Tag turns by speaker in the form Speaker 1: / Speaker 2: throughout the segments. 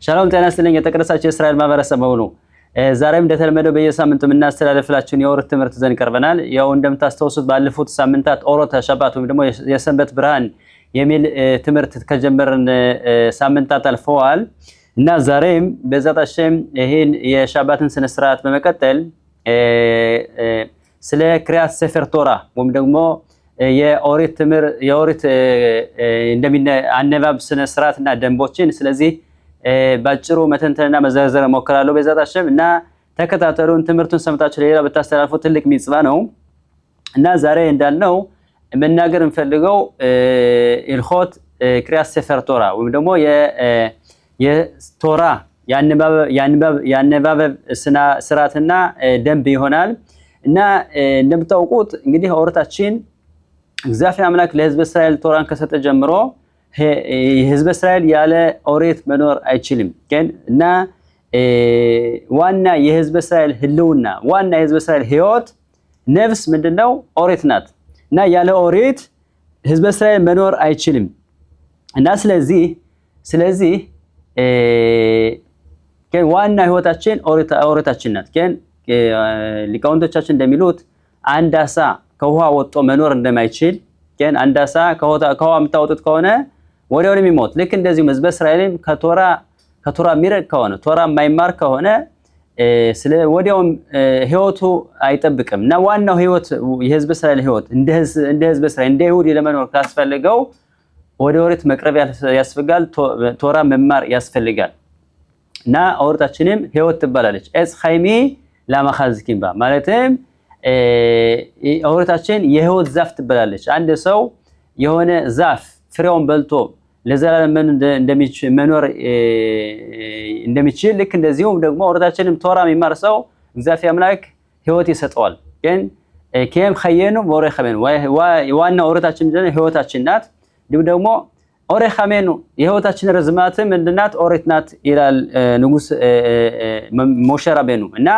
Speaker 1: ሻሎም ጤና ይስጥልኝ የተቀደሳችሁ የእስራኤል ማህበረሰብ በሙሉ ዛሬም እንደተለመደው በየሳምንቱ የምናስተላልፍላችሁን የኦሪት ትምህርት ዘን ቀርበናል። ያው እንደምታስተውሱት ባለፉት ሳምንታት ኦሪት ሸባት ወይም ደግሞ የሰንበት ብርሃን የሚል ትምህርት ከጀመርን ሳምንታት አልፈዋል እና ዛሬም በዛታችን ይሄን የሸባትን ስነ ስርዓት በመቀጠል ስለ ክሪያት ሰፈር ቶራ ወይም ደግሞ የኦሪት ትምህርት የኦሪት አነባብ ስነ ስርዓትና ደንቦችን ስለዚህ ባጭሩ መተንተንና መዘርዘር ሞክራለሁ በዛታችን እና ተከታተሉን። ትምህርቱን ሰምታችሁ ሌላ በታስተላልፉ ትልቅ ሚጽዋ ነው እና ዛሬ እንዳልነው መናገር እንፈልገው ኢልኾት ክሪያት ሰፈር ቶራ ወይም ደግሞ የቶራ ያነባበብ ስርዓትና ደንብ ይሆናል እና እንደምታውቁት እንግዲህ ኦሪታችን እግዚአብሔር አምላክ ለሕዝበ እስራኤል ቶራን ከሰጠ ጀምሮ የሕዝበ እስራኤል ያለ ኦሪት መኖር አይችልም እና ዋና የሕዝበ እስራኤል ህልውና ዋና የሕዝበ እስራኤል ህይወት ነፍስ ምንድነው? ኦሪት ናት እና ያለ ኦሪት ሕዝበ እስራኤል መኖር አይችልም እና ስለዚህ ዋና ህይወታችን ኦሪታችን ናት። ሊቃውንቶቻችን እንደሚሉት አንድ አሳ ከውሃ ወጥቶ መኖር እንደማይችል አንድ አሳ ከውሃ የምታወጡት ከሆነ ወዲያው የሚሞት ልክ እንደዚሁ ሕዝበ እስራኤልም ከቶራ የሚርቅ ከሆነ ቶራ የማይማር ከሆነ ወዲያው ህይወቱ አይጠብቅም እና ዋናው ህይወት የሕዝበ እስራኤል ህይወት እንደ ሕዝበ እስራኤል እንደ ይሁዲ ለመኖር ካስፈልገው ወደ ኦሪት መቅረብ ያስፈልጋል፣ ቶራ መማር ያስፈልጋል እና ኦሪታችንም ህይወት ትባላለች። እጽ ኻይሚ ላማኻዝኪምባ ማለትም ኦሪታችን የህይወት ዛፍ ትባላለች። አንድ ሰው የሆነ ዛፍ ፍሬውን በልቶ ለዘላለም መኖር እንደሚችል ልክ እንደዚሁም ደግሞ ኦሪታችንም ቶራ የሚማር ሰው እግዚአብሔር አምላክ ህይወት ይሰጠዋል። ከየም ኸየኑ ወሬ ኸሜኑ ዋና ኦሪታችን ህይወታችን ናት። እንዲሁም ደግሞ ኦሬ ኸሜኑ የህይወታችን ርዝማት ምንድናት? ኦሪት ናት ይላል ንጉስ ሞሼ ረቤኑ እና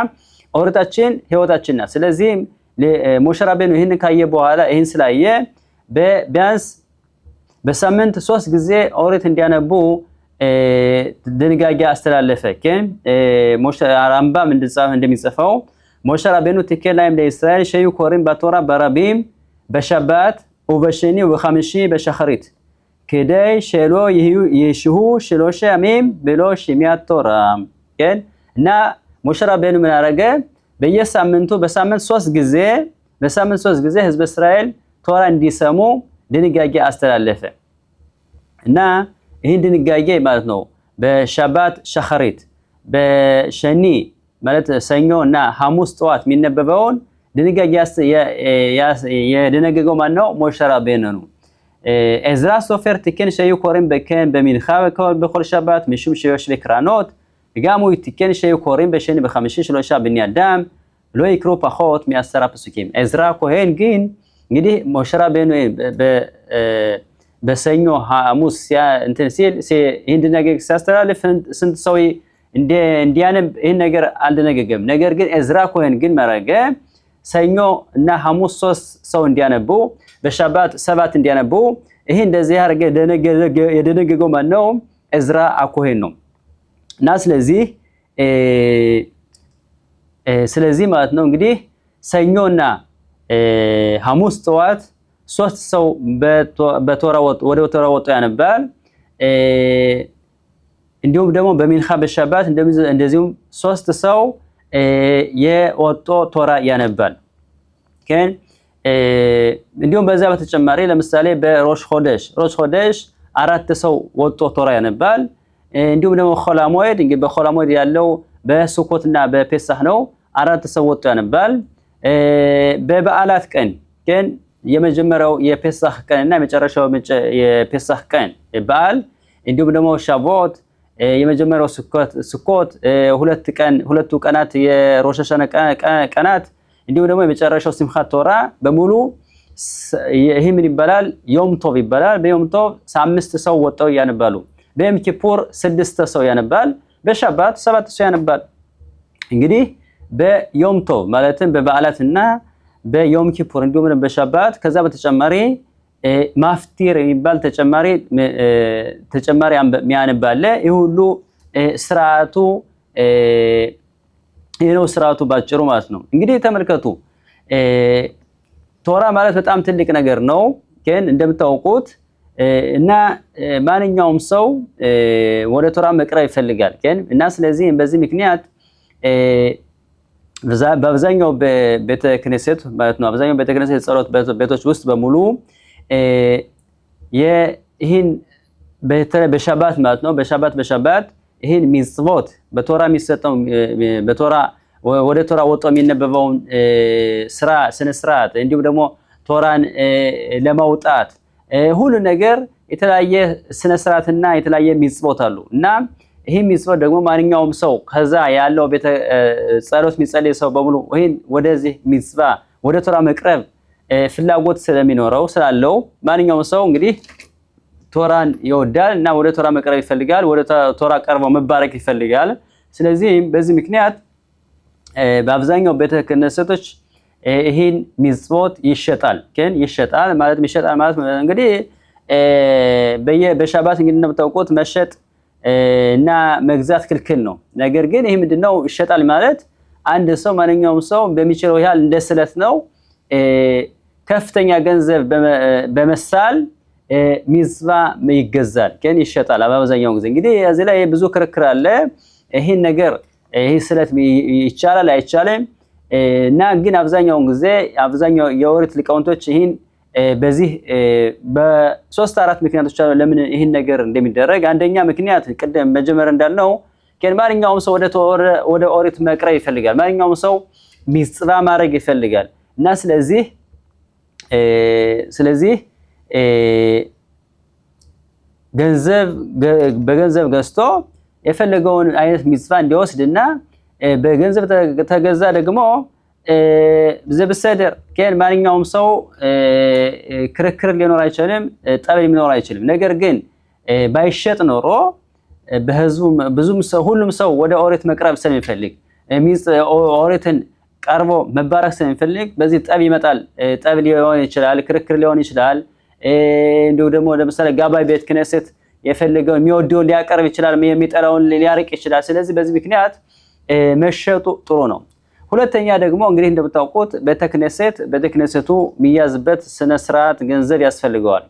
Speaker 1: ኦሪታችን ህይወታችን ናት። ስለዚህ ሞሼ ረቤኑ ይህንን ካየ በኋላ ይህን ስላየ ቢያንስ በሳምንት 3 ጊዜ ኦሪት እንዲያነቡ ድንጋጌ አስተላለፈ። ሞሼ ራምባም እንደሚጽፈው ሞሼ ረቤኑ ትኬን ላይም ለእስራኤል ሸዩ ኮሪም በቶራ በረቢም በሸባት ובשני ובחמישי בשחרית כדי שלא ישהו 3 ימים בלא שמיעת תורה እና ሞሼ ረቤኑ ምን አደረገ? በየሳምንቱ በሳምንት 3 ጊዜ ሕዝበ እስራኤል ቶራ እንዲሰሙ ድንጋጌ አስተላለፈ እና ይህን ድንጋጌ ማለት ነው በሸባት ሸኸሪት በሸኒ ማለት ሰኞ እና ሐሙስ ጠዋት የሚነበበውን ድንጋጌ የደነገገው ማን ነው? ሞሼ ረቤኑ ነው። עזרא סופר תיקן שהיו קוראים במנחה בכל שבת משום שיושבי קרנות, וגם הוא תיקן שהיו קוראים בשני בחמישי 3 בני אדם, לא יקרו פחות מ10 פסוקים. עזרא הכהן ግን እንግዲህ ሞሼ ረቤኑ በሰኞ ሐሙስ እንትን ሲል ይህን ድንጋጌ ሲያስተላልፍ ስንት ሰው እንዲያነብ ይህን ነገር አልደነገገም። ነገር ግን ዕዝራ ኮሄን ግን መረገ ሰኞ እና ሐሙስ 3 ሰው እንዲያነቡ በሸባት 7 እንዲያነቡ ይሄ እንደዚህ አርገ የደነገገው ማን ነው? ዕዝራ አኮሄን ነው እና ስለዚህ ማለት ነው እንግዲህ ሰኞና ሐሙስ ጠዋት 3 ሰው ወደ ቶራ ወጥቶ ያነባል። እንዲሁም ደግሞ በሚንኻ በሸባት እንደዚሁም 3 ሰው የወጥቶ ቶራ ያነባል። እንዲሁም በዛ በተጨማሪ ለምሳሌ በሮሽ ሆደሽ 4 ሰው ወጥቶ ቶራ ያነባል። እንዲሁም ደግሞ ኾላሞይድ እንግዲህ በኾላሞይድ ያለው በሱኮትና በፔሳህ ነው 4 ሰው ወጥቶ ያነባል። በበዓላት ቀን የመጀመሪያው የፔሳህ ቀን እና የመጨረሻው የፔሳህ ቀን በዓል እንዲሁም ደግሞ ሻቮት የመጀመሪያው ስኮት ሁለቱ ቀናት የሮሽ ሀሻና ቀናት እንዲሁም ደግሞ የመጨረሻው ሲምኻት ቶራ በሙሉ ይሄ ምን ይባላል? ዮም ቶቭ ይባላል። በዮም ቶቭ 5 ሰው ወጥተው ያነባሉ። በዮም ኪፑር 6 ሰው ያነባል። በሸባት 7 ሰው ያነባል። እንግዲህ በዮም ቶቭ ማለትም በበዓላትና በዮም ኪፑር እንዲሁም በሸባት ከዛ በተጨማሪ ማፍቲር የሚባል ተጨማሪ የሚያነባለ ይህ ሁሉ ስርዓቱ ይሄው ስርዓቱ ባጭሩ ማለት ነው። እንግዲህ ተመልከቱ ቶራ ማለት በጣም ትልቅ ነገር ነው ግን እንደምታውቁት እና ማንኛውም ሰው ወደ ቶራ መቅረብ ይፈልጋል ግን እና ስለዚህ በዚህ ምክንያት በአብዛኛው በቤተ ክህነት ማለት ነው አብዛኛው ቤተ ክህነት ጸሎት ቤቶች ውስጥ በሙሉ ይህን በሸባት ማለት ነው በሸባት ይህን ሚጽቮት በቶራ የሚሰጠው በቶራ ወደ ቶራ ወጥቶ የሚነበበው ስራ ስነ ስርዓት እንዲሁም ደግሞ ቶራን ለማውጣት ሁሉ ነገር የተለያየ ስነ ስርዓትና የተለያየ ሚጽቮት አሉ እና ይሄ ሚጽቮት ደግሞ ማንኛውም ሰው ከዛ ያለው ቤተ ጸሎት የሚጸልይ ሰው በሙሉ ይሄን ወደዚህ ሚጽቫ ወደ ቶራ መቅረብ ፍላጎት ስለሚኖረው ስላለው ማንኛውም ሰው እንግዲህ ቶራን ይወዳል እና ወደ ቶራ መቅረብ ይፈልጋል ወደ ቶራ ቀርቦ መባረክ ይፈልጋል ስለዚህ በዚህ ምክንያት በአብዛኛው ቤተ ክህነቶች ይሄን ሚጽቮት ይሸጣል ግን ይሸጣል ማለት እንግዲህ በሸባት እንግዲህ እንደምታውቁት መሸጥ እና መግዛት ክልክል ነው ነገር ግን ይሄ ምንድነው ይሸጣል ማለት አንድ ሰው ማንኛውም ሰው በሚችለው ያህል እንደ ስለት ነው ከፍተኛ ገንዘብ በመሳል ሚጽቫ ይገዛል ግን ይሸጣል በአብዛኛው ጊዜ እንግዲህ እዚህ ላይ ብዙ ክርክር አለ ይሄን ነገር ይሄ ስለት ይቻላል አይቻልም እና ግን አብዛኛው ጊዜ አብዛኛው የኦሪት ሊቃውንቶች ይሄን በዚህ በ3 4 ምክንያቶች ለምን ይሄን ነገር እንደሚደረግ አንደኛ ምክንያት ቀደም መጀመር እንዳልነው ማንኛውም ሰው ወደ ኦሪት መቅረብ ይፈልጋል ማንኛውም ሰው ሚጽቫ ማድረግ ይፈልጋል እና ስለዚህ በገንዘብ ገዝቶ የፈለገውን አይነት ሚጽቫ እንዲወስድና በገንዘብ ተገዛ ደግሞ ዘብሰደር ማንኛውም ሰው ክርክር ሊኖር አይችልም ጠብ ሊኖር አይችልም ነገር ግን ባይሸጥ ኖሮ ሁሉም ሰው ወደ ኦሪት መቅረብ ስለሚፈልግ ኦሪትን ቀርቦ መባረክ ስለሚፈልግ በዚህ ጠብ ይመጣል ጠብ ሊሆን ይችላል ክርክር ሊሆን ይችላል እንደው ደግሞ ለምሳሌ ጋባይ ቤት ክህነት የፈለገው የሚወደውን ሊያቀርብ ይችላል የሚጠላውን ሊያርቅ ይችላል ስለዚህ በዚህ ምክንያት መሸጡ ጥሩ ነው ሁለተኛ ደግሞ እንግዲህ እንደምታውቁት ቤተ ክህነቱ የሚያዝበት ስነ ስርዓት ገንዘብ ያስፈልገዋል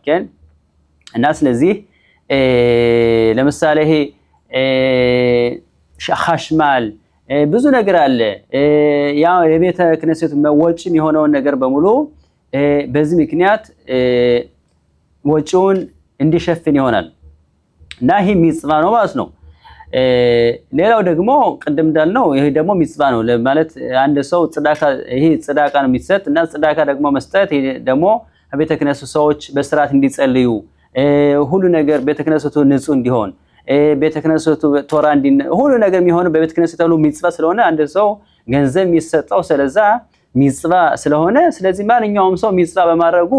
Speaker 1: እና ስለዚህ ለምሳሌ ይሄ ሐሽማል ብዙ ነገር አለ ያው የቤተ ክህነቱ መወጭም የሆነውን ነገር በሙሉ በዚህ ምክንያት ወጪውን እንዲሸፍን ይሆናል እና ይሄ ሚጽቫ ነው ማለት ነው ሌላው ደግሞ ቀደም እንዳልነው ይሄ ደግሞ ሚጽቫ ነው ማለት አንድ ሰው ጽዳቃ ነው የሚሰጥ እና ጽዳቃ ደግሞ መስጠት ይሄ ደግሞ ቤተ ክህነቱ ሰዎች በስርዓት እንዲጸልዩ ሁሉ ነገር ቤተ ክህነቱ ንጹህ እንዲሆን ቤተ ክህነቱ ቶራ ሁሉ ነገር የሚሆነው በቤተ ክህነቱ ተብሎ ሚጽቫ ስለሆነ አንድ ሰው ገንዘብ የሚሰጠው ስለዛ ሚጽቫ ስለሆነ ስለዚህ ማንኛውም ሰው ሚጽቫ በማድረጉ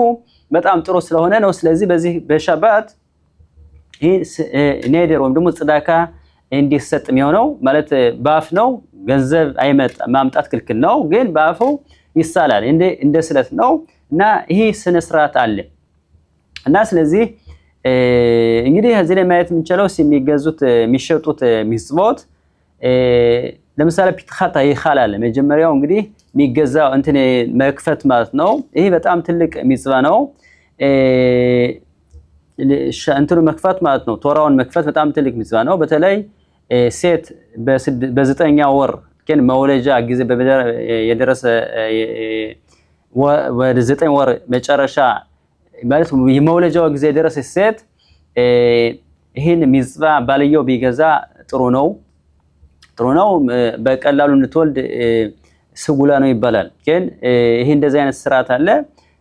Speaker 1: በጣም ጥሩ ስለሆነ ነው ስለዚህ በዚህ በሸባት ይሄ ኔደር ወይም ደግሞ ጽዳቃ እንዲሰጥ የሚሆነው ማለት ባፍ ነው ገንዘብ ማምጣት ክልክል ነው ግን ባፉ ይሳላል እንደ ስለት ነው እና ይሄ ስነ ስርዓት አለ እና ስለዚህ እንግዲህ እዚህ ላይ ማየት የምንችለው የሚገዙት የሚሸጡት ሚጽቮት ለምሳሌ ፒትኻታ ይኻላል መጀመሪያው እንግዲህ የሚገዛው መክፈት ማለት ነው ይሄ በጣም ትልቅ ሚጽቫ ነው መክፈት ማለት ነው ቶራውን መክፈት በጣም ትልቅ ሚጽቫ ነው በተለይ ሴት በ9ኛ ወር መውለጃ ጊዜ የደረሰ ወደ 9 ወር መጨረሻ ማለት የመውለጃው ጊዜ የደረሰ ሴት ይሄን ሚጽቫ ባልየው ቢገዛ ጥሩ ነው በቀላሉ እንድትወልድ ስጉላ ነው ይባላል ይሄ እንደዚህ አይነት ስርዓት አለ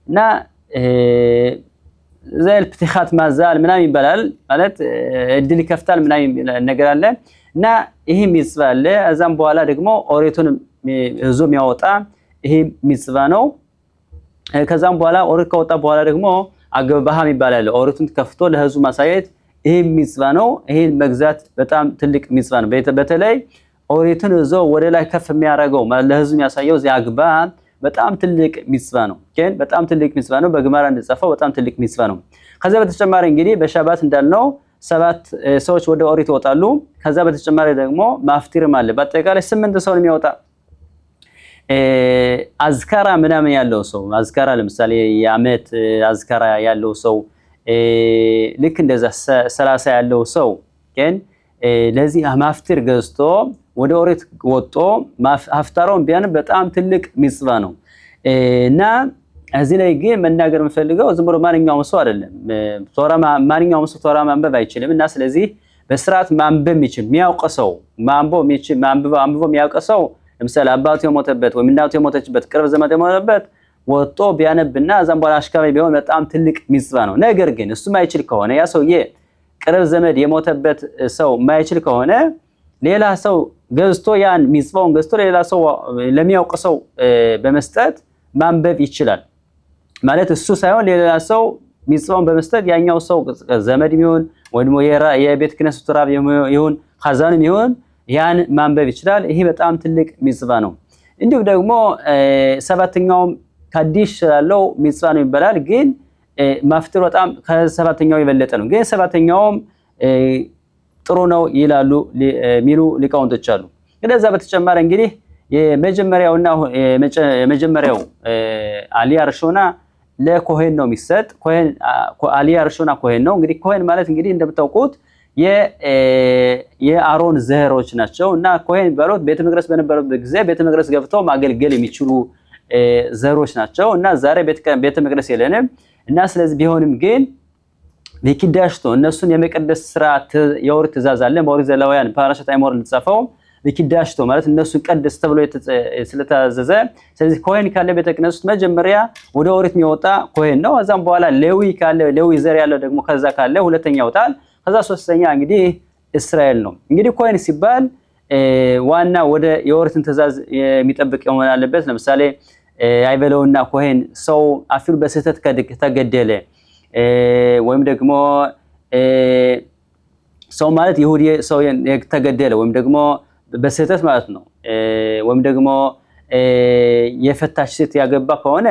Speaker 1: እና ዘይል ፕቲኻት ማዛል ምናምን ይባላል ማለት እድል ይከፍታል ምናምን ነገር አለ እና ይሄ ሚጽቫ አለ እዛም በኋላ ደግሞ ኦሪቱን ዞም ያወጣ ይሄ ሚጽቫ ነው ከዛም በኋላ ኦሪት ከወጣ በኋላ ደግሞ አገባሃም ይባላል ኦሪቱን ከፍቶ ለህዝቡ ማሳየት ይሄ ሚጽቫ ነው ይሄን መግዛት በጣም ትልቅ ሚጽቫ ነው በተለይ ኦሪቱን ወደ ላይ ከፍ የሚያረጋው ለህዝቡ የሚያሳየው ዚያግባ በጣም ትልቅ ሚጽቫ ነው በጣም ትልቅ ሚጽቫ ነው በግማራ እንደጻፈው በጣም ትልቅ ሚጽቫ ነው ከዛ በተጨማሪ እንግዲህ በሸባት እንዳልነው 7 ሰዎች ወደ ኦሪት ይወጣሉ። ከዛ በተጨማሪ ደግሞ ማፍቲርም አለ። በአጠቃላይ 8 ሰው ነው የሚወጣ። አዝካራ ምናምን ያለው ሰው አዝካራ ለምሳሌ የዓመት አዝካራ ያለው ሰው ልክ እንደዛ 30 ያለው ሰው ግን ለዚህ ማፍቲር ገዝቶ ወደ ኦሪት ወጦ አፍጣራውን ቢያን በጣም ትልቅ ሚጽዋ ነው እና እዚህ ላይ ግን መናገር የምፈልገው ዝም ብሎ ማንኛውም ሰው አይደለም። ማንኛውም ሰው ቶራ ማንበብ አይችልም እና ስለዚህ በስርዓት ማንበብ የሚችል የሚያውቅ ሰው ማንበብ የሚያውቅ ሰው ለምሳሌ አባቱ የሞተበት ወይ እናቱ የሞተችበት ቅርብ ዘመድ የሞተበት ወጦ ቢያነብና እዛም በኋላ አሽካሪ ቢሆን በጣም ትልቅ ሚጽዋ ነው። ነገር ግን እሱ ማይችል ከሆነ ያ ሰውዬ ቅርብ ዘመድ የሞተበት ሰው ማይችል ከሆነ ሌላ ሰው ገዝቶ ያን ሚጽዋውን ገዝቶ ሌላ ሰው ለሚያውቅ ሰው በመስጠት ማንበብ ይችላል ማለት እሱ ሳይሆን ሌላ ሰው ሚጽዋውን በመስጠት ያኛው ሰው ዘመድ ይሁን ወይ ደግሞ የቤተ ክህነቱ ተራብ ይሁን ኻዛንም ይሁን ያን ማንበብ ይችላል። ይሄ በጣም ትልቅ ሚጽዋ ነው። እንዲሁም ደግሞ ሰባተኛውም ካዲሽ ያለው ሚጽዋ ነው ይባላል። ግን ማፍጥር በጣም ከሰባተኛው የበለጠ ነው። ግን ሰባተኛውም ጥሩ ነው ይላሉ ሚሉ ሊቃውንቶች አሉ። እንደዛ በተጨማሪ እንግዲህ የመጀመሪያው አሊያ ርሾና ለኮሄን ነው የሚሰጥ። ኮሄን አሊያ ርሾና ኮሄን ነው። እንግዲህ ኮሄን ማለት እንግዲህ እንደምታውቁት የአሮን ዘሮች ናቸው እና ኮሄን ባሉት ቤተ መቅደስ በነበረበት ጊዜ ቤተ መቅደስ ገብተው ማገልገል የሚችሉ ዘሮች ናቸው እና ዛሬ ቤተ መቅደስ የለንም እና ስለዚህ ቢሆንም ግን ለኪዳሽቶ እነሱን የመቀደስ ስርዓት የኦሪት ትእዛዝ አለ። በኦሪት ዘሌዋውያን ፓራሻት አይሞር እንደተጻፈው ለኪዳሽቶ ማለት እነሱን ቀደስ ተብሎ ስለታዘዘ ስለዚህ ኮሄን ካለ ቤተ ክህነት ውስጥ መጀመሪያ ወደ ኦሪት የሚወጣ ኮሄን ነው። ከዛም በኋላ ሌዊ ካለ ሌዊ ዘር ያለው ደግሞ ከዛ ካለ ሁለተኛ ይወጣል። ከዛ ሶስተኛ እንግዲህ እስራኤል ነው። እንግዲህ ኮሄን ሲባል ዋና ወደ የኦሪትን ትእዛዝ የሚጠብቅ መሆን አለበት። ለምሳሌ አይበለውና ኮሄን ሰው አፊሉ በስህተት ተገደለ ወይም ደግሞ ሰው ማለት ይሁዲ ሰው ተገደለ ወይም ደግሞ በስህተት ማለት ነው ወይም ደግሞ የፈታች ሴት ያገባ ከሆነ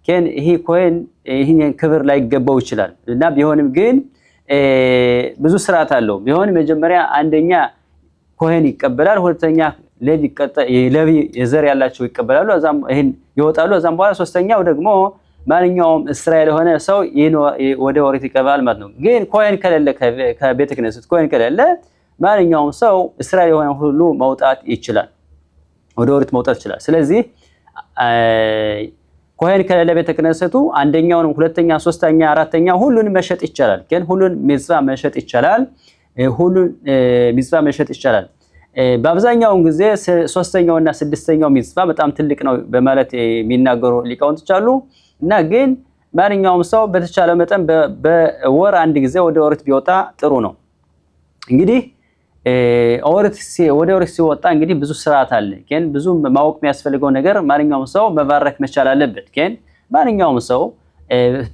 Speaker 1: ከን ይሄ ኮሄን ይሄን ክብር ላይ ይገባው ይችላል እና ቢሆንም ግን ብዙ ስርዓት አለው። ቢሆንም መጀመሪያ አንደኛ ኮሄን ይቀበላል፣ ሁለተኛ ሌዊ የዘር ያላቸው ይቀበላሉ፣ እዛም ይሄን ይወጣሉ። እዛም በኋላ ሶስተኛው ደግሞ ማንኛውም እስራኤል የሆነ ሰው ወደ ኦሪት ይቀበላል ማለት ነው። ግን ኮሄን ከሌለ ከቤተ ክህነት ኮሄን ከሌለ ማንኛውም ሰው እስራኤል የሆነ ሁሉ መውጣት ይችላል፣ ወደ ኦሪት መውጣት ይችላል። ስለዚህ ኮሄን ከሌለ ቤተ ክህነቱ አንደኛውን፣ ሁለተኛ፣ ሶስተኛ፣ አራተኛ ሁሉን መሸጥ ይቻላል። ግን ሁሉን ሚጽዋ መሸጥ ይቻላል፣ ሁሉን ሚጽዋ መሸጥ ይቻላል። በአብዛኛው ጊዜ ሶስተኛውና ስድስተኛው ሚጽዋ በጣም ትልቅ ነው በማለት የሚናገሩ ሊቃውንቶች አሉ እና ግን ማንኛውም ሰው በተቻለ መጠን በወር አንድ ጊዜ ወደ ኦሪት ቢወጣ ጥሩ ነው። እንግዲህ ወደ ኦሪት ሲወጣ እንግዲህ ብዙ ስርዓት አለ። ግን ብዙ ማወቅ የሚያስፈልገው ነገር ማንኛውም ሰው መባረክ መቻል አለበት። ግን ማንኛውም ሰው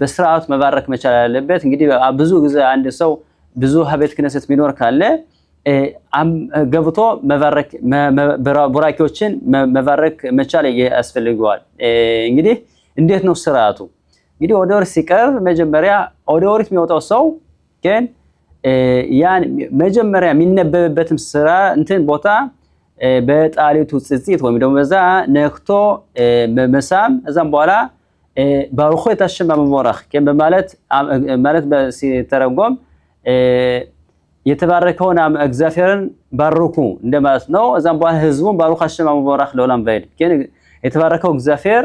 Speaker 1: በስርዓቱ መባረክ መቻል አለበት። እንግዲህ ብዙ ጊዜ አንድ ሰው ብዙ ቤተ ክህነት ቢኖር ካለ ገብቶ መባረክ ቡራኪዎችን መባረክ መቻል ያስፈልገዋል። እንግዲህ እንዴት ነው ስርዓቱ? እንግዲህ ወደ ኦሪት ሲቀርብ መጀመሪያ ወደ ኦሪት የሚወጣው ሰው ግን ያን መጀመሪያ የሚነበብበትም ስራ እንትን ቦታ በጣሊቱ ጽጽት ወይም ደግሞ በዛ ነክቶ መሳም እዛም በኋላ ባሩኹ የታሸም በመወራኽ ከን ማለት ሲተረጎም የተባረከውን እግዚአብሔርን ባርኩ እንደማለት ነው። እዛም በኋላ ህዝቡን ባሩኽ አሸም በመወራኽ ለዓለም ባይድ ከን የተባረከው እግዚአብሔር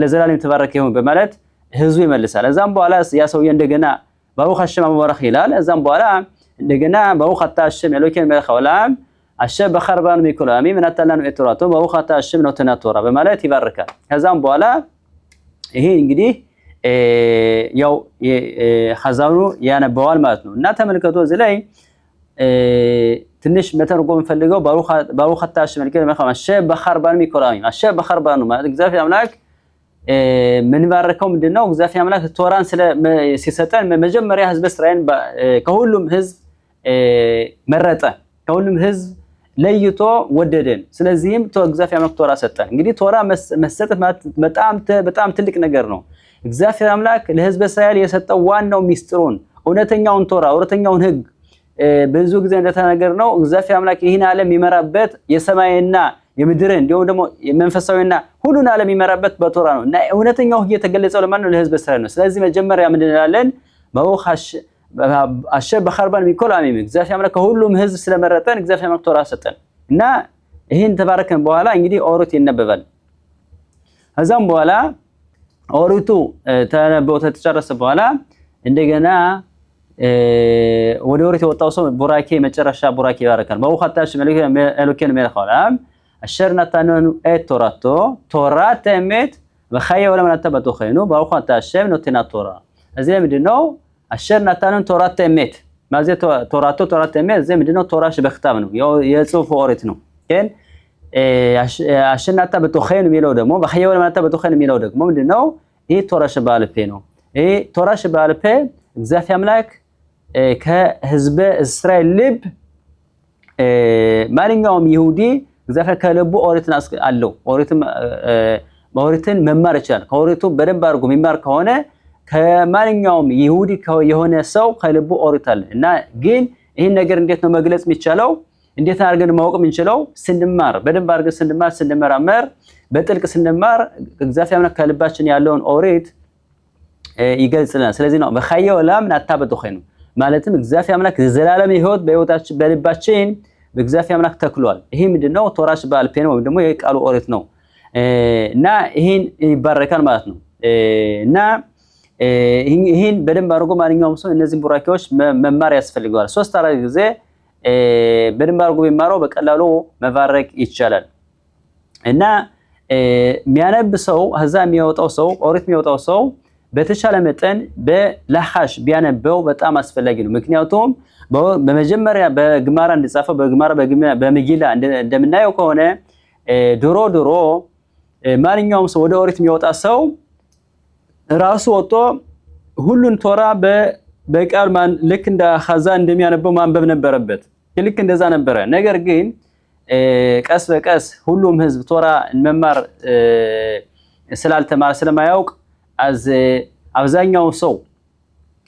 Speaker 1: ለዘላለም የተባረከ ይሁን በማለት ህዝቡ ይመልሳል። እዛም በኋላ ያ ሰውዬ እንደገና ባሩኽ አሸም በመወራኽ ይላል። እዛም በኋላ እንደገና ባሩኽ አታ አሸም ኤሎኬን መለኽ ዓለም አሸም በኸርባን ሚኩላሚ ምናታላን ኤትራቶ ባሩኽ አታ አሸም ነው ተናቶራ በማለት ይባርካል። ከዛም በኋላ ይሄ እንግዲህ ያው ኻዛኑ ያነበዋል ማለት ነው። እና ተመልከቱ እዚህ ላይ ትንሽ መተርጎም ፈልገው ባሩኽ አታ አሸም ኤሎኬን መለኽ አሸም በኸርባን ሚኩላሚ አሸም በኸርባን ማለት እግዚአብሔር አምላክ ምን ባረከው ምንድነው? እግዚአብሔር አምላክ ቶራን ሲሰጠን መጀመሪያ ህዝብ እስራኤል ከሁሉም ህዝብ መረጠ፣ ከሁሉም ህዝብ ለይቶ ወደደን። ስለዚህም እግዚአብሔር አምላክ ቶራ ሰጠን። እንግዲህ ቶራ መሰጠት በጣም ትልቅ ነገር ነው። እግዚአብሔር አምላክ ለህዝብ እስራኤል የሰጠው ዋናው ሚስጥሩን እውነተኛውን ቶራ እውነተኛውን ህግ ብዙ ጊዜ እንደተናገርነው እግዚአብሔር አምላክ ይህን ዓለም ይመራበት የሰማይና የምድርን እንዲሁም ደግሞ የመንፈሳዊና ሁሉን ዓለም ይመራበት በቶራ ነው እና እውነተኛው ህግ የተገለጸው ለማን ነው? ለህዝብ እስራኤል ነው። ስለዚህ መጀመሪያ ምን እንላለን? በውኻሽ አሸር በኸርባን ሚኮል አሚም እግዚአብሔር አምላክ ከሁሉም ህዝብ ስለመረጠን እግዚአብሔር አምላክ ቶራ ሰጠን እና ይህን ተባረከን በኋላ እንግዲህ ኦሪት ይነበባል። ከዛም በኋላ ኦሪቱ ተነበው ተጨረሰ በኋላ እንደገና ወደ ኦሪት የወጣው ሰው ቡራኬ መጨረሻ ቡራኬ ይባረካል። በውኻታሽ መልከን መልኻላም አሸር ናታነኑ ቶራቶ ቶራት እሜት በኸየ ወለም ናተበቶ ኸይኑ በውኻታሽ ነውትና ቶራ እዚህ ምንድነው? አሸር ናታነኑ ቶራት እሜት ማለት ቶራቶ ቶራት እሜት እዚህ ምንድነው? ቶራሽ በክታብ ነው የጽሁፍ ኦሪት ነው። ግን አሸር ናተበቶ ኸይኑ የሚለው ደግሞ በኸየ ወለም ናተበቶ ኸይኑ የሚለው ደግሞ ምንድነው? ይሄ ቶራሽ ባልፔ ነው። ይሄ ቶራሽ ባልፔ እግዚአብሔር አምላክ ከህዝበ እስራኤል ልብ ማንኛውም ይሁዲ እግዚአብሔር ከልቡ ኦሪትን አለው ኦሪትን መማር ይችላል። ከኦሪቱ በደንብ አድርጎ የሚማር ከሆነ ከማንኛውም ይሁዲ የሆነ ሰው ከልቡ ኦሪት አለ እና ግን ይህን ነገር እንዴት ነው መግለጽ የሚቻለው? እንዴት አድርገን ማወቅ የምንችለው? ስንማር በደንብ አድርገን ስንመራመር በጥልቅ ስንማር እግዚአብሔር አምላክ ከልባችን ያለውን ኦሪት ይገልጽልናል። ስለዚህ ነው በኸየ ወለም ናታበቶ ኸይኑ ማለትም እግዚአብሔር አምላክ ዘላለም ህይወት በህይወታችን በልባችን በእግዚአብሔር አምላክ ተክሏል። ይሄ ምንድነው? ቶራሽ ባልፔ ነው ወይም ደግሞ የቃሉ ኦሪት ነው እና ይሄን ይባረካል ማለት ነው እና ይሄን በደንብ አድርጎ ማንኛውም ሰው እነዚህን ቡራኬዎች መማር ያስፈልገዋል። 3-4 ጊዜ በደንብ አድርጎ ቢማረው በቀላሉ መባረክ ይቻላል እና የሚያነብ ሰው ከዛ የሚወጣው ሰው ኦሪት የሚወጣው ሰው በተቻለ መጠን በላኻሽ ቢያነበው በጣም አስፈላጊ ነው። ምክንያቱም በመጀመሪያ በግማራ እንድጻፈው በመጊላ እንደምናየው ከሆነ ድሮ ማንኛውም ሰው ወደ ኦሪት የሚወጣ ሰው ራሱ ወጥቶ ሁሉን ቶራ በቃል ልክ እንደ ኻዛ እንደሚያነበው ማንበብ ነበረበት። ልክ እንደዛ ነበረ። ነገር ግን ቀስ በቀስ ሁሉም ህዝብ ቶራ መማር ስላልተማረ ስለማያውቅ አብዛኛው ሰው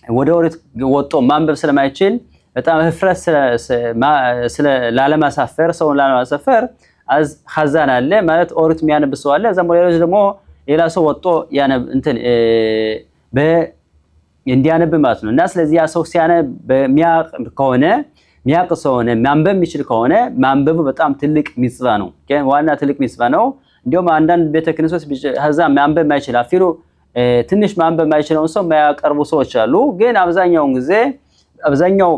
Speaker 1: ወደ ኦሪት ወጥቶ ማንበብ ስለማይችል በጣም ህፍረት ላለማሳፈር ሰውን ላለማሳፈር ኻዛን አለ ማለት ኦሪት የሚያነብ ሰው አለ። እዛም ሌሎች ደግሞ ሌላ ሰው ወጥቶ ያነብ እንዲያነብ ማለት ነው እና ስለዚህ ያ ሰው ሲያነብ የሚያውቅ ሰው ሆነ ማንበብ የሚችል ከሆነ ማንበቡ በጣም ትልቅ ሚጽዋ ነው። ዋና ትልቅ ሚጽዋ ነው። እንዲሁም አንዳንድ ቤተ ክህነቶች ከዛ ማንበብ የማይችል አፊሩ ትንሽ ማንበብ የማይችለውን ሰው የማያቀርቡ ሰዎች አሉ። ግን አብዛኛውን ጊዜ አብዛኛው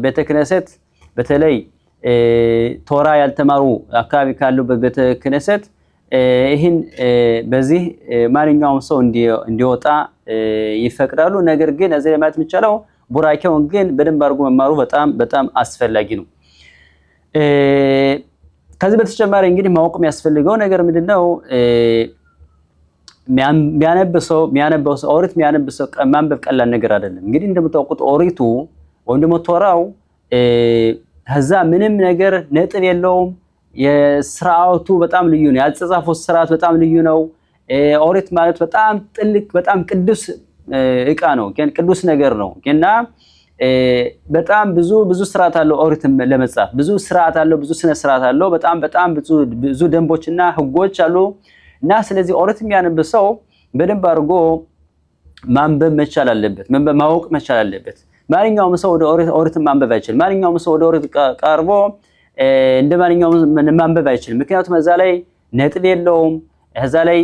Speaker 1: ቤተ ክህነት በተለይ ቶራ ያልተማሩ አካባቢ ካሉበት ቤተ ክህነት ይህን በዚህ ማንኛውም ሰው እንዲወጣ ይፈቅዳሉ። ነገር ግን እዚህ ላይ ማለት የሚቻለው ቡራኬውን ግን በደንብ አድርጎ መማሩ በጣም አስፈላጊ ነው። ከዚህ በተጨማሪ እንግዲህ ማወቅ የሚያስፈልገው ነገር ምንድነው? የሚያነበው ሰው ኦሪት የሚያነብ ሰው ማንበብ ቀላል ነገር አይደለም። እንግዲህ እንደምታውቁት ኦሪቱ ወይም ደግሞ ቶራው ከዛ ምንም ነገር ነጥብ የለውም። የስርዓቱ በጣም ልዩ ነው። ያልተጻፈው ስርዓት በጣም ልዩ ነው። ኦሪት ማለት በጣም ጥልቅ በጣም ቅዱስ ዕቃ ነው። ቅዱስ ነገር ነው እና በጣም ብዙ ስርዓት አለው። ኦሪት ለመጻፍ ብዙ ስርዓት አለው፣ ብዙ ስነ ስርዓት አለው። በጣም ብዙ ደንቦችና ህጎች አሉ እና ስለዚህ ኦሪት የሚያነብ ሰው በደንብ አድርጎ ማንበብ መቻል አለበት፣ ማወቅ መቻል አለበት። ማንኛውም ሰው ወደ ኦሪት ማንበብ አይችልም። ማንኛውም ሰው ወደ ኦሪት ቀርቦ እንደማንኛውም ማንበብ አይችልም። ምክንያቱም እዛ ላይ ነጥብ የለውም፣ እዛ ላይ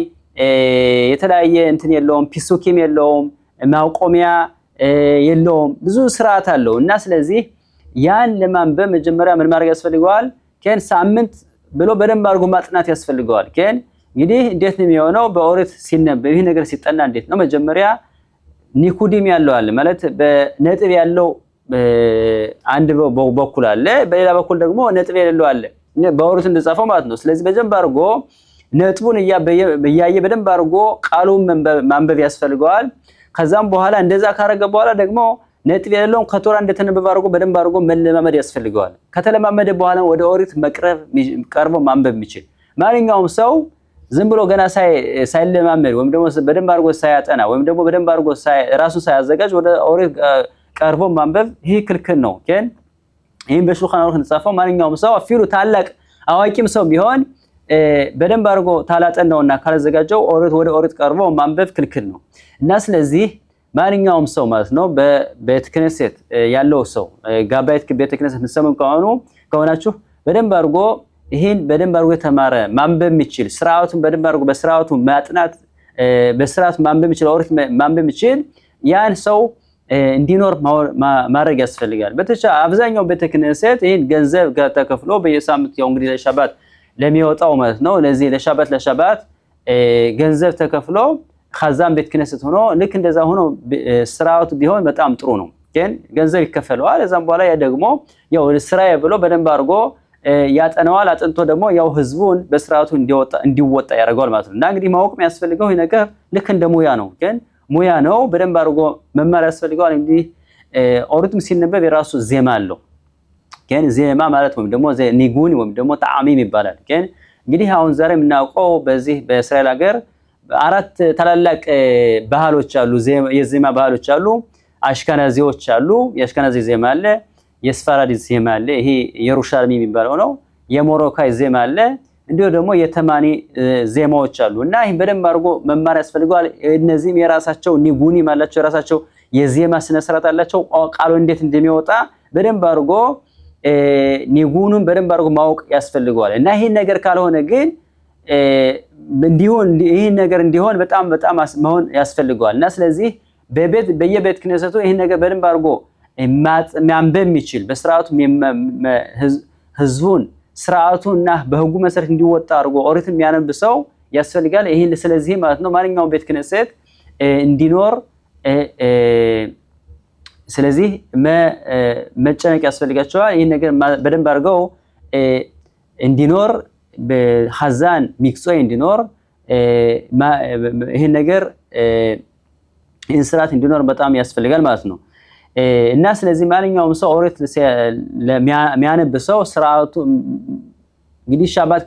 Speaker 1: የተለያየ እንትን የለውም፣ ፒሱኪም የለውም፣ ማቆሚያ የለውም፣ ብዙ ስርዓት አለው እና ስለዚህ ያን ለማንበብ መጀመሪያ ምን ማድረግ ያስፈልገዋል? ሳምንት ብሎ በደንብ አድርጎ ማጥናት ያስፈልገዋል። እንግዲህ እንዴት ነው የሚሆነው? በኦሪት ሲነበብ ይህ ነገር ሲጠና እንዴት ነው? መጀመሪያ ኒኩዲም ያለው አለ ማለት በነጥብ ያለው አንድ በኩል አለ፣ በሌላ በኩል ደግሞ ነጥብ የሌለው አለ። በኦሪት እንደጻፈው ማለት ነው። ስለዚህ በደንብ አድርጎ ነጥቡን እያየ በደንብ አድርጎ ቃሉን ማንበብ ያስፈልገዋል። ከዛም በኋላ እንደዛ ካረገ በኋላ ደግሞ ነጥብ የሌለውን ከቶራ እንደተነበበ አድርጎ በደንብ አድርጎ መለማመድ ያስፈልገዋል። ከተለማመደ በኋላ ወደ ኦሪት ቀርቦ ማንበብ የሚችል ማንኛውም ሰው ዝም ብሎ ገና ሳይለማመድ ወይም ደግሞ በደንብ አድርጎ ሳያጠና ወይም ደግሞ በደንብ አድርጎ ራሱን ሳያዘጋጅ ወደ ኦሪት ቀርቦ ማንበብ ይሄ ክልክል ነው። ግን ይሄን በሹልኻን አሩኽ ተጻፈው ማንኛውም ሰው አፊሉ ታላቅ አዋቂም ሰው ቢሆን በደንብ አድርጎ ታላጠናውና ካልዘጋጀው ወደ ኦሪት ቀርቦ ማንበብ ክልክል ነው። እና ስለዚህ ማንኛውም ሰው ማለት ነው በቤተ ክህነት ያለው ሰው ጋባይት ቤተ ክህነት ምሰመም ከሆናችሁ በደንብ አድርጎ ይሄን በደንብ አድርጎ የተማረ ማንበብ የሚችል ስርዓቱን በደንብ አድርጎ በስርዓቱ ማጥናት በስርዓቱ ማንበብ የሚችል ኦሪት ማንበብ የሚችል ያን ሰው እንዲኖር ማድረግ ያስፈልጋል። አብዛኛው ቤተ ክህነት ይሄን ገንዘብ ተከፍሎ በየሳምንቱ ያው እንግዲህ ለሻባት ለሚወጣው ማለት ነው ለዚህ ለሻባት ገንዘብ ተከፍሎ ኻዛን ቤተ ክህነት ሆኖ ልክ እንደዛ ሆኖ ስርዓቱ ቢሆን በጣም ጥሩ ነው። ግን ገንዘብ ይከፈለዋል። እዛም በኋላ ያ ደግሞ ያው ስራዬ ብሎ በደንብ አድርጎ ያጠናዋል። አጥንቶ ደግሞ ያው ህዝቡን በስርዓቱ እንዲወጣ ያደርጋል ማለት ነው። እና እንግዲህ ማወቅ የሚያስፈልገው ይሄ ነገር ልክ እንደ ሙያ ነው። ግን ሙያ ነው በደንብ አድርጎ መማር ያስፈልገዋል። እንግዲህ ኦሪትም ሲነበብ የራሱ ዜማ አለው። ግን ዜማ ማለት ወይም ደግሞ ኒጉን ወይም ደግሞ ተዓሚም ይባላል። ግን እንግዲህ አሁን ዛሬ የምናውቀው በዚህ በእስራኤል ሀገር አራት ታላላቅ ባህሎች አሉ፣ የዜማ ባህሎች አሉ። አሽከናዚዎች አሉ፣ የአሽከናዚ ዜማ አለ፣ የስፋራዲ ዜማ አለ፣ ይሄ የሩሻልሚ የሚባለው ነው። የሞሮካይ ዜማ አለ፣ እንዲሁ ደግሞ የተማኒ ዜማዎች አሉ። እና ይሄን በደንብ አድርጎ መማር ያስፈልጋል። እነዚህም የራሳቸው ኒጉኒ ማላቸው የራሳቸው የዜማ ስነ ስርዓት አላቸው። ቃሉ እንዴት እንደሚወጣ በደንብ አድርጎ ኒጉኑን በደንብ አድርጎ ማወቅ ያስፈልጋል። እና ይሄን ነገር ካልሆነ ግን ይሄን ነገር እንዲሆን በጣም መሆን ያስፈልጋል። እና ስለዚህ በየቤተ ክህነቱ ይሄን ነገር በደንብ አድርጎ ማንበብ የሚችል በስርዓቱ ህዝቡን ስርዓቱና በህጉ መሰረት እንዲወጣ አድርጎ ኦሪትን የሚያነብ ሰው ያስፈልጋል። ይሄን ስለዚህ ማለት ነው ማንኛውም ቤተ ክህነት እንዲኖር ስለዚህ መጨነቅ ያስፈልጋቸዋል። ይሄን ነገር በደንብ አድርገው እንዲኖር በኻዛን ሚክሶይ እንዲኖር ይሄን ነገር ይህን ስርዓት እንዲኖር በጣም ያስፈልጋል ማለት ነው። እና ስለዚህ ማንኛውም ሰው ኦሪት የሚያነብ ሰው ስርዓቱ እንግዲህ ሻባት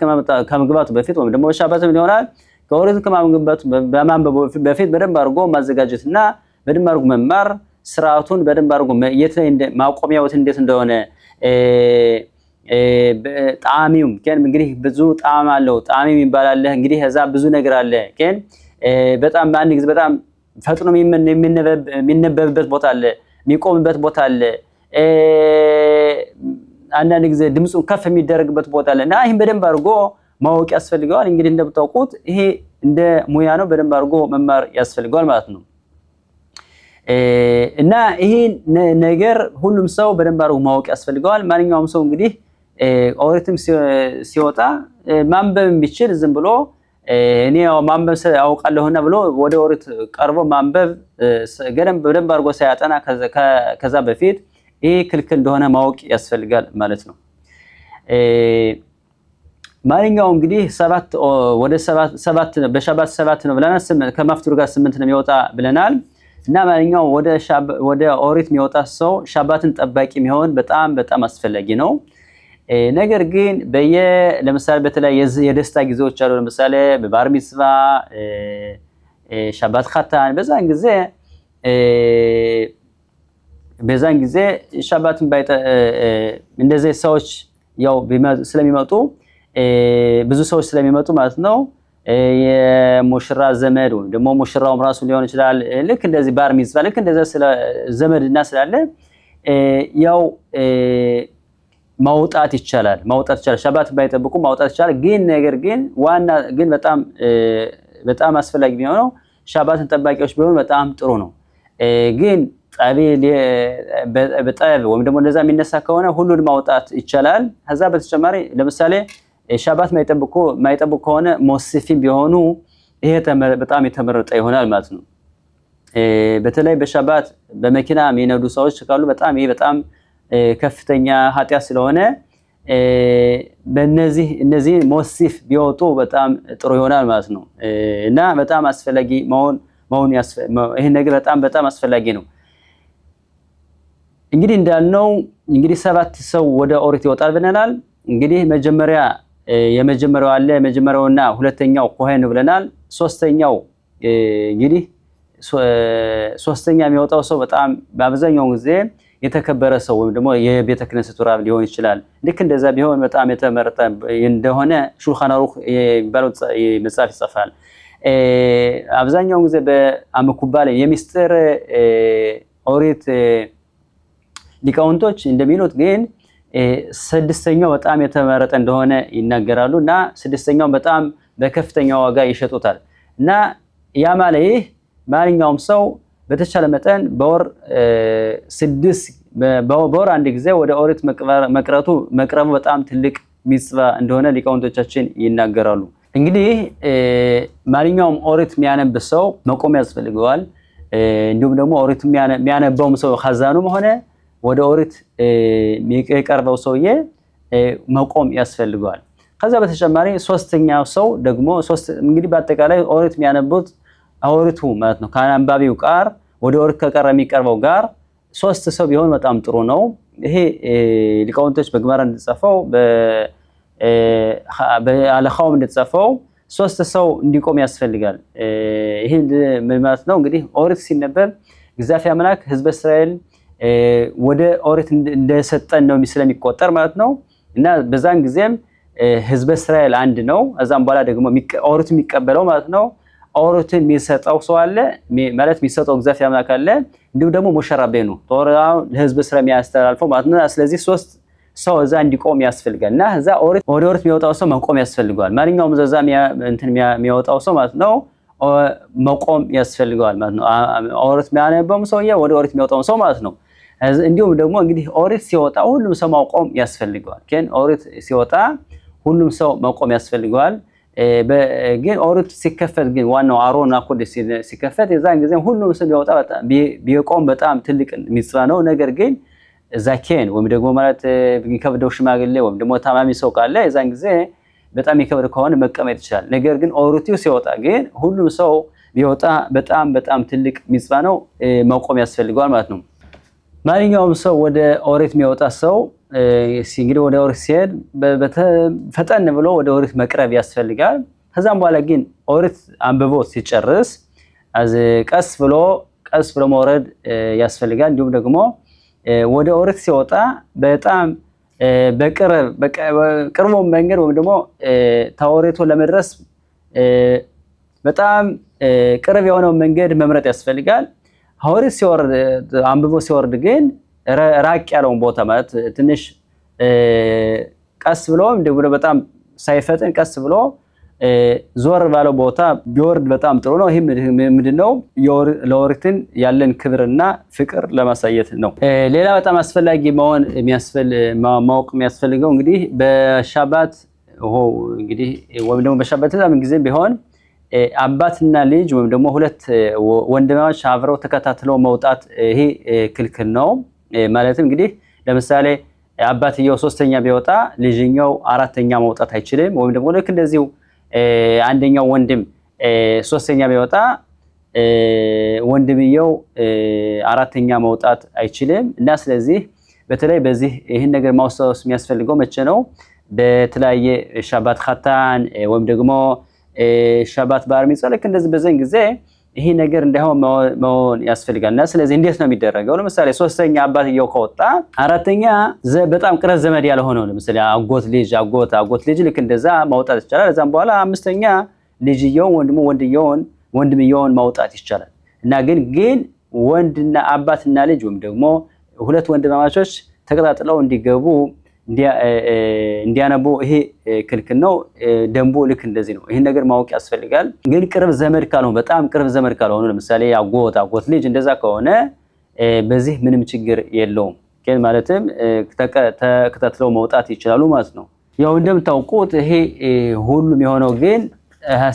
Speaker 1: ከመግባቱ በፊት ወይም ደግሞ ሻባትም ይሆናል ከኦሪት ከማንበቡ በፊት በደንብ አድርጎ ማዘጋጀትና በደንብ አድርጎ መማር ስርዓቱን በደንብ አድርጎ የት ላይ ማቆሚያው እንዴት እንደሆነ ጣዕሚው ግን እንግዲህ ብዙ ጣዕም አለው። ጣዕሚም ይባላል እንግዲህ እዛ ብዙ ነገር አለ። ግን በጣም በአንድ ጊዜ በጣም ፈጥኖ የሚነበብበት ቦታ አለ፣ የሚቆምበት ቦታ አለ፣ አንዳንድ ጊዜ ድምፁ ከፍ የሚደረግበት ቦታ አለ። እና ይሄን በደንብ አድርጎ ማወቅ ያስፈልገዋል። እንግዲህ እንደምታውቁት ይሄ እንደ ሙያ ነው፣ በደንብ አድርጎ መማር ያስፈልገዋል ማለት ነው። እና ይሄ ነገር ሁሉም ሰው በደንብ አድርጎ ማወቅ ያስፈልገዋል። ማንኛውም ሰው እንግዲህ ኦሪትም ሲወጣ ማንበብ የሚችል ዝም ብሎ እኔ ማንበብ አውቃለሁና ብሎ ወደ ኦሪት ቀርቦ ማንበብ በደንብ አድርጎ ሳያጠና ከዛ በፊት ይሄ ክልክል እንደሆነ ማወቅ ያስፈልጋል ማለት ነው። ማንኛውም እንግዲህ በሻባት 7 ነው ብለናል። ከማፍቱር ጋር 8 ነው የሚወጣ ብለናል። እና ማንኛውም ወደ ኦሪት የሚወጣ ሰው ሻባትን ጠባቂ የሚሆን በጣም አስፈላጊ ነው። ነገር ግን ለምሳሌ በተለይ የደስታ ጊዜዎች አሉ። ለምሳሌ በባር ሚጽቫ፣ ሻባት ኻታን በዛን ጊዜ ሻባትን እንደዚህ ሰዎች ያው ስለሚመጡ ብዙ ሰዎች ስለሚመጡ ማለት ነው የሙሽራ ዘመድ ወይም ደግሞ ሙሽራውም ራሱ ሊሆን ይችላል። ልክ እንደዚህ ባር ሚጽቫ ልክ እንደዚህ ዘመድና ስላለ ያው ማውጣት ይቻላል። ሻባት ባይጠብቁ ማውጣት ይቻላል። ግን ነገር ግን ዋና ግን በጣም አስፈላጊ የሚሆነው ሻባትን ጠባቂዎች ቢሆኑ በጣም ጥሩ ነው። ግን በጠብ ወይም ደግሞ እንደዛ የሚነሳ ከሆነ ሁሉን ማውጣት ይቻላል። ከዛ በተጨማሪ ለምሳሌ ሻባት ማይጠብቁ ከሆነ ሞስፊም ቢሆኑ ይሄ በጣም የተመረጠ ይሆናል ማለት ነው። በተለይ በሻባት በመኪና የሚነዱ ሰዎች ካሉ ይሄ በጣም ከፍተኛ ኃጢያት ስለሆነ እነዚህ ሞስፊ ቢወጡ በጣም ጥሩ ይሆናል ማለት ነው። እና በጣም አስፈላጊ ይሄ ነገር በጣም አስፈላጊ ነው። እንግዲህ እንዳልነው እንግዲህ 7 ሰው ወደ ኦሪት ይወጣል ብለናል። እንግዲህ መጀመሪያ የመጀመሪያው አለ የመጀመሪያውና ሁለተኛው ኮሄን ብለናል። ሶስተኛው እንግዲህ ሶስተኛ የሚወጣው ሰው በጣም በአብዛኛው ጊዜ የተከበረ ሰው ወይም ደግሞ የቤተ ክህነት ራብ ሊሆን ይችላል። ልክ እንደዛ ቢሆን በጣም የተመረጠ እንደሆነ ሹልኻን አሩኽ የሚባለው መጽሐፍ ይጽፋል። አብዛኛው ጊዜ በአመኩባለ የሚስጥር ኦሪት ሊቃውንቶች እንደሚሉት ግን ስድስተኛው በጣም የተመረጠ እንደሆነ ይናገራሉ እና ስድስተኛው በጣም በከፍተኛ ዋጋ ይሸጡታል። እና ያ ማለት ማንኛውም ሰው በተቻለ መጠን በወር አንድ ጊዜ ወደ ኦሪት መቅረቡ በጣም ትልቅ ሚጽዋ እንደሆነ ሊቃውንቶቻችን ይናገራሉ። እንግዲህ ማንኛውም ኦሪት የሚያነብ ሰው መቆም ያስፈልገዋል። እንዲሁም ደግሞ ኦሪት የሚያነበውም ሰው ኻዛኑም ሆነ ወደ ኦሪት የቀርበው ሰውዬ መቆም ያስፈልገዋል። ከዛ በተጨማሪ ሶስተኛው ሰው ደግሞ እንግዲህ በአጠቃላይ ኦሪት የሚያነቡት ኦሪቱ ማለት ነው ከአንባቢው ጋር ወደ ኦሪት ከቀረ የሚቀርበው ጋር ሶስት ሰው ቢሆን በጣም ጥሩ ነው። ይሄ ሊቃውንቶች በግማራ እንደተጻፈው በአለኻውም እንደተጻፈው ሶስት ሰው እንዲቆም ያስፈልጋል። ይሄ ምን ማለት ነው? እንግዲህ ኦሪት ሲነበብ እግዚአብሔር አምላክ ህዝበ እስራኤል ወደ ኦሪት እንደሰጠን ነው ስለሚቆጠር ማለት ነው። እና በዛን ጊዜም ህዝበ እስራኤል አንድ ነው። እዛም በኋላ ደግሞ ኦሪት የሚቀበለው ማለት ነው ኦሪትን የሚሰጠው ሰው አለ ማለት የሚሰጠው እግዚአብሔር አምላክ አለ። እንዲሁም ደግሞ ሞሼ ረቤኑ ቶራው ለህዝበ እስራኤል የሚያስተላልፈው ማለት ነው። ስለዚህ ሶስት ሰው እዛ እንዲቆም ያስፈልጋል እና እዛ ወደ ኦሪት የሚወጣው ሰው መቆም ያስፈልገዋል። ማንኛውም እዛ የሚወጣው ሰው ማለት ነው መቆም ያስፈልገዋል ማለት ነው። ኦሪት የሚያነበውም ሰውዬ ወደ ኦሪት የሚወጣው ሰው ማለት ነው። እንዲሁም ደግሞ እንግዲህ ኦሪት ሲወጣ ሁሉም ሰው መቆም ያስፈልገዋል። ግን ኦሪት ሲወጣ ሁሉም ሰው መቆም ያስፈልገዋል። ግን ኦሪት ሲከፈት ግን ዋናው አሮን አኮዴስ ሲከፈት የዛን ጊዜ ሁሉም ሰው ቢቆም በጣም ትልቅ ሚጽዋ ነው። ነገር ግን ዛኬን ወይም ደግሞ ማለት የሚከብደው ሽማግሌ ወይም ደግሞ ታማሚ ሰው ካለ የዛን ጊዜ በጣም የሚከብድ ከሆነ መቀመጥ ይችላል። ነገር ግን ኦሪቱ ሲወጣ ግን ሁሉም ሰው ቢወጣ በጣም ትልቅ ሚጽዋ ነው፣ መቆም ያስፈልገዋል ማለት ነው። ማንኛውም ሰው ወደ ኦሪት የሚወጣ ሰው እንግዲህ ወደ ኦሪት ሲሄድ ፈጠን ብሎ ወደ ኦሪት መቅረብ ያስፈልጋል። ከዛም በኋላ ግን ኦሪት አንብቦ ሲጨርስ ቀስ ብሎ መውረድ ያስፈልጋል። እንዲሁም ደግሞ ወደ ኦሪት ሲወጣ በጣም በቅርቡ መንገድ ወይም ደግሞ ታወሬቶ ለመድረስ በጣም ቅርብ የሆነው መንገድ መምረጥ ያስፈልጋል። ኦሪት ሲወርድ አንብቦ ሲወርድ ግን ራቅ ያለውን ቦታ ማለት ትንሽ ቀስ ብሎ እንደው በጣም ሳይፈጥን ቀስ ብሎ ዞር ባለው ቦታ ቢወርድ በጣም ጥሩ ነው። ይሄ ምንድነው? ለኦሪትን ያለን ክብርና ፍቅር ለማሳየት ነው። ሌላ በጣም አስፈላጊ ማወቅ የሚያስፈልገው እንግዲህ በሻባት እንግዲህ ወይም ደግሞ በሻባት ምን ጊዜ ቢሆን አባትና ልጅ ወይም ደግሞ ሁለት ወንድማማች አብረው ተከታትለው መውጣት ይሄ ክልክል ነው። ማለትም እንግዲህ ለምሳሌ አባትየው ሶስተኛ ቢወጣ ልጅኛው አራተኛ መውጣት አይችልም። ወይም ደግሞ ልክ እንደዚሁ አንደኛው ወንድም ሶስተኛ ቢወጣ ወንድምየው አራተኛ መውጣት አይችልም። እና ስለዚህ በተለይ በዚህ ይህን ነገር ማውሳት የሚያስፈልገው መቼ ነው? በተለያየ ሻባት ኻታን ወይም ደግሞ ሻባት ባር ሚጽዋ ልክ እንደዚህ በዘን ጊዜ ይሄ ነገር እንዳይሆን መሆን ያስፈልጋልና ስለዚህ እንዴት ነው የሚደረገው? ለምሳሌ ሶስተኛ አባትየው ከወጣ አራተኛ በጣም ቅርብ ዘመድ ያልሆነው ለምሳሌ አጎት ልጅ ልክ እንደዛ ማውጣት ይቻላል። እዛም በኋላ አምስተኛ ልጅየው ወንድምየውን ማውጣት ይቻላል። እና ግን ወንድና አባትና ልጅ ወይም ደግሞ ሁለት ወንድማማቾች ተቀጣጥለው እንዲገቡ እንዲያነቡ ይሄ ክልክል ነው። ደንቡ ልክ እንደዚህ ነው። ይሄን ነገር ማወቅ ያስፈልጋል። ግን ቅርብ ዘመድ ካልሆነ በጣም ቅርብ ዘመድ ካልሆነ ለምሳሌ አጎት ልጅ እንደዛ ከሆነ በዚህ ምንም ችግር የለውም። ግን ማለትም ተከታትለው መውጣት ይችላሉ ማለት ነው። ያው እንደምታውቁት ይሄ ሁሉም የሆነው ግን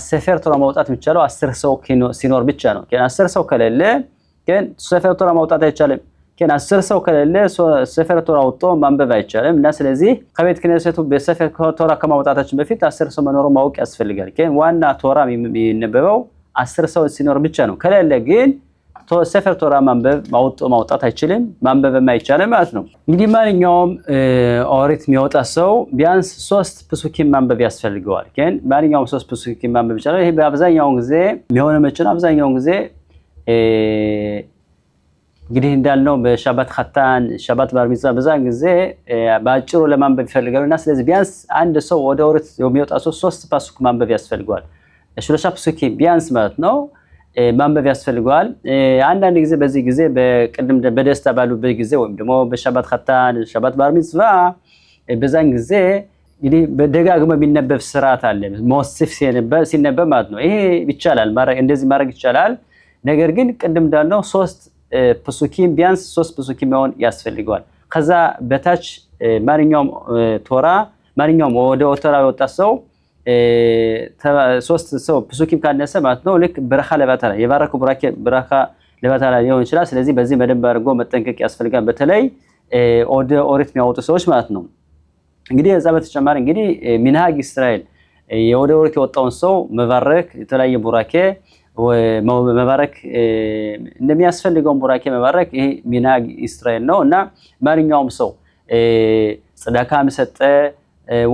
Speaker 1: ሰፈር ቶራ ማውጣት የሚቻለው 10 ሰው ሲኖር ብቻ ነው። ግን 10 ሰው ከሌለ ግን ሰፈር ቶራ ማውጣት አይቻልም። ግን 10 ሰው ከሌለ ሰፈር ቶራ አውጥቶ ማንበብ አይቻልም። እና ስለዚህ ከቤተ ክህነቱ በሰፈር ቶራ ከማውጣታችን በፊት 10 ሰው መኖሩን ማወቅ ያስፈልጋል። ግን ዋና ቶራ የሚነበበው 10 ሰው ሲኖር ብቻ ነው። ከሌለ ግን ሰፈር ቶራ ማንበብ ማውጣት አይችልም፣ ማንበብም አይቻልም ማለት ነው። እንግዲህ ማንኛውም ኦሪት የሚወጣ ሰው ቢያንስ 3 ፕሱኪም ማንበብ ያስፈልገዋል። ግን ማንኛውም 3 ፕሱኪም ማንበብ ይችላል። ይሄ በአብዛኛው ጊዜ የሚሆነው መቼ ነው? አብዛኛው ጊዜ እንግዲህ እንዳልነው በሻባት ኸታን፣ ሻባት ባር ሚጽዋ በዛን ጊዜ በአጭሩ ለማንበብ ይፈልጋሉና ስለዚህ ቢያንስ አንድ ሰው ወደ ኦሪት የሚወጣ ሰው 3 ፓሱክ ማንበብ ያስፈልገዋል። ሽሎሻ ፕሱኪም ቢያንስ ማለት ነው ማንበብ ያስፈልገዋል። አንዳንድ ጊዜ በዚህ ጊዜ በቅድም በደስታ ባሉበት ጊዜ ወይም ደግሞ በሻባት ኸታን፣ ሻባት ባር ሚጽዋ በዛን ጊዜ እንግዲህ በደጋግሞ የሚነበብ ስርዓት አለ። ሞስፍ ሲነበብ ማለት ነው። ይሄ ይቻላል፣ እንደዚህ ማድረግ ይቻላል። ነገር ግን ቅድም እንዳልነው 3 ፕሱኪም ቢያንስ 3 ፕሱኪም መሆን ያስፈልገዋል። ከዛ በታች ማንኛውም ቶራ ማንኛውም ወደ ቶራ የወጣ ሰው 3 ሰው ፕሱኪም ካነሰ ማለት ነው ልክ በረኻ ለባታላ የባረኩ በረኻ ለባታላ ሊሆን ይችላል። ስለዚህ በዚህ በደንብ አድርጎ መጠንቀቅ ያስፈልጋል። በተለይ ወደ ኦሪት የሚያወጡ ሰዎች ማለት ነው። እንግዲህ እዛ በተጨማሪ እንግዲህ ሚንሃግ እስራኤል ወደ ኦሪት የወጣውን ሰው መባረክ የተለያየ ቡራኬ መባረክ እንደሚያስፈልገውን ቡራኬ መባረክ ይሄ ሚንሃግ እስራኤል ነው እና ማንኛውም ሰው ጽዳካም ሰጠ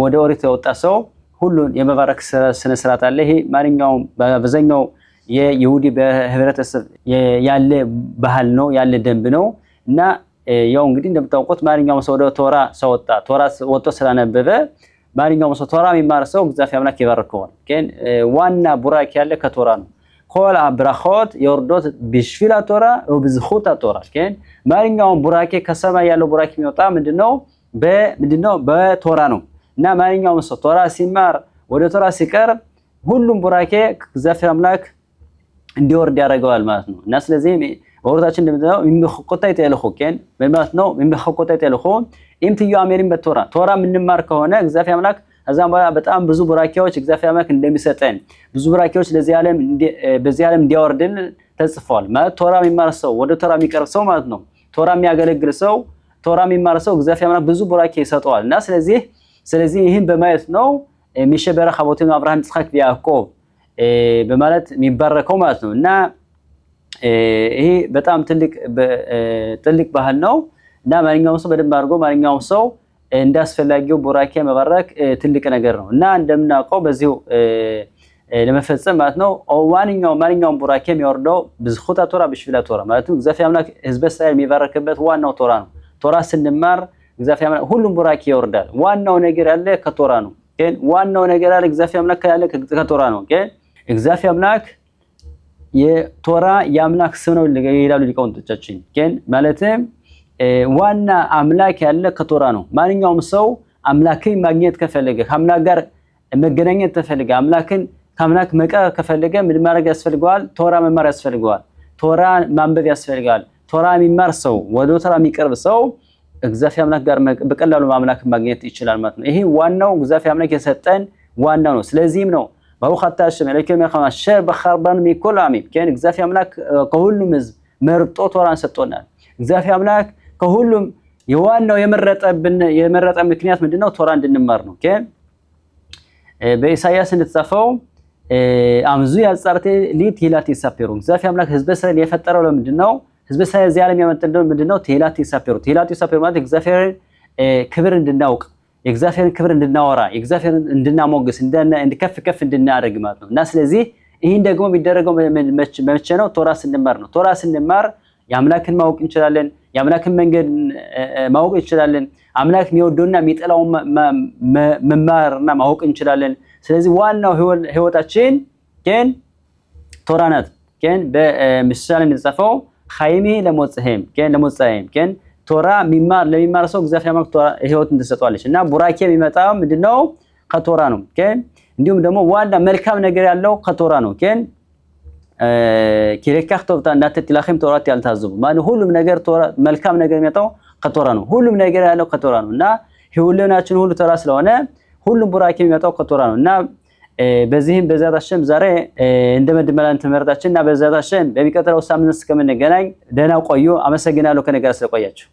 Speaker 1: ወደ ኦሪት የወጣ ሰው ሁሉን የመባረክ ስነ ስርዓት አለ። ይሄ ማንኛውም በአብዛኛው የይሁዲ በህብረተሰብ ያለ ባህል ነው፣ ያለ ደንብ ነው እና ያው እንግዲህ እንደምታውቁት ማንኛውም ሰው ወደ ቶራ ወጥቶ ስላነበበ ማንኛውም ሰው ቶራ የሚማር ሰው እግዚአብሔር አምላክ ይባርከዋል። ግን ዋና ቡራኬ ያለ ከቶራ ነው። ኮል አብራኾት የወርዶት ቢሽፊላ ቶራ ወብዝኹታ ቶራ። ግን ማንኛውም ቡራኬ ከሰማይ ያለው ቡራኬ የሚወጣ ምንድነው በቶራ ነው እና ማንኛውም ሰው ቶራ ሲማር ወደ ቶራ ሲቀርብ ሁሉም ቡራኬ እግዚአብሔር አምላክ እንዲወርድ ያደርገዋል ማለት ነው። እና ስለዚህ ወርታችን እንደምታው የሚخቆታ ይተልኹ ከን በማለት ነው የሚخቆታ ይተልኹ ኢምትዩ አሜሪን በቶራ ምንማር ከሆነ እግዚአብሔር አምላክ አዛም በኋላ በጣም ብዙ ቡራኬዎች እግዚአብሔር አምላክ እንደሚሰጠን ብዙ ቡራኬዎች በዚህ ዓለም እንዲያወርድን ተጽፏል ማለት ቶራ የሚማር ሰው ወደ ቶራ የሚቀርብ ሰው ማለት ነው። ቶራ የሚያገለግል ሰው ቶራ የሚማር ሰው እግዚአብሔር አምላክ ብዙ ቡራኬ ይሰጠዋል እና ስለዚህ ይህን በማየት ነው ሚሸበረ ኻቦቲኑ አብርሃም ይስሐቅ ያዕቆብ በማለት የሚባረከው ማለት ነው። እና ይሄ በጣም ትልቅ ባህል ነው እና ማንኛውም ሰው በደንብ አድርጎ ማንኛውም ሰው እንዳስፈላጊው ቡራኬ መባረክ ትልቅ ነገር ነው እና እንደምናውቀው በዚሁ ለመፈጸም ማለት ነው ማንኛውም ቡራኬ የሚወርደው ብዝኹታ ቶራ ብሽፊላ ቶራ ማለት ነው። እግዚአብሔር አምላክ ህዝበ እስራኤል የሚባረክበት ዋናው ቶራ ነው። ቶራ ስንማር እግዚአብሔር አምላክ ሁሉም ቡራኬ ይወርዳል። ዋናው ነገር ያለ ከቶራ ነው። ግን ዋናው ነገር ያለ እግዚአብሔር አምላክ ያለ ከቶራ ነው። ግን እግዚአብሔር አምላክ የቶራ የአምላክ ስም ነው ይላሉ ሊቃውንቶቻችን። ግን ማለትም ዋና አምላክ ያለ ከቶራ ነው። ማንኛውም ሰው አምላክን ማግኘት ከፈለገ ከአምላክ ጋር መገናኘት ከፈለገ ከአምላክ መቀረብ ከፈለገ ምን ማድረግ ያስፈልገዋል? ቶራ መማር ያስፈልገዋል። ቶራ ማንበብ ያስፈልጋል። ቶራ የሚማር ሰው ወደ ቶራ የሚቀርብ ሰው እግዚአብሔር አምላክ ጋር በቀላሉ አምላክን ማግኘት ይችላል ማለት ነው። ይሄ ዋናው እግዚአብሔር አምላክ የሰጠን ዋናው ነው። ስለዚህም ነው ባሩኽ አታ አሸም ለከም ያኸማ ሸር በኸርባን ሚኮል አሚን ከን እግዚአብሔር አምላክ ከሁሉም ህዝብ መርጦ ቶራን ሰጥቶናል። እግዚአብሔር አምላክ ከሁሉም የዋናው የመረጠ ምክንያት ምንድነው? ቶራ እንድንማር ነው። ከን በኢሳይያስ እንደተጻፈው አምዙ ያጻርቴ ሊት ሂላት ይሳፈሩ እግዚአብሔር አምላክ ህዝበ እስራኤል የፈጠረው ለምንድነው? ህዝበ እስራኤል እዚህ ዓለም ያመጣው ምንድነው? ሂላት ይሳፈሩ ማለት እግዚአብሔርን ክብር እንድናውቅ የእግዚአብሔርን ክብር እንድናወራ የእግዚአብሔርን እንድናሞግስ እንድከፍ እንድናደርግ ማለት ነው። እና ስለዚህ ይሄን ደግሞ የሚደረገው መቼ ነው? ቶራ ስንማር ነው። ቶራ ስንማር የአምላክን ማወቅ እንችላለን። የአምላክን መንገድ ማወቅ እንችላለን። አምላክ የሚወደውና የሚጠላው መማርና ማወቅ እንችላለን። ስለዚህ ዋናው ህይወታችን ግን ቶራ ናት። ግን በምሳሌ እንደተጻፈው ኻይሚ ለሞጽሄም ግን ቶራ ለሚማር ሰው እግዚአብሔር አምላክ ቶራ ህይወት እንድሰጠዋለች እና ቡራኬ የሚመጣው ምንድነው? ከቶራ ነው። ግን እንዲሁም ደግሞ ዋና መልካም ነገር ያለው ከቶራ ነው። ግን ኪለካህ ተውታ እንዳትጥላኸም ቶራት ያልታዘቡ ማለት ሁሉም ነገር ቶራ መልካም ነገር የሚመጣው ከቶራ ነው። ሁሉም ነገር ያለው ከቶራ ነው እና ህይወታችን ሁሉ ቶራ ስለሆነ ሁሉም ቡራኬ የሚመጣው ከቶራ ነው እና በዚህም በዛት አሸም ዛሬ እንደመድመላን ተመረጣችንና በዛት አሸም በሚቀጥለው ሳምንት እስከምንገናኝ ደህና ቆዩ። አመሰግናለሁ ከነገር ስለቆያችሁ።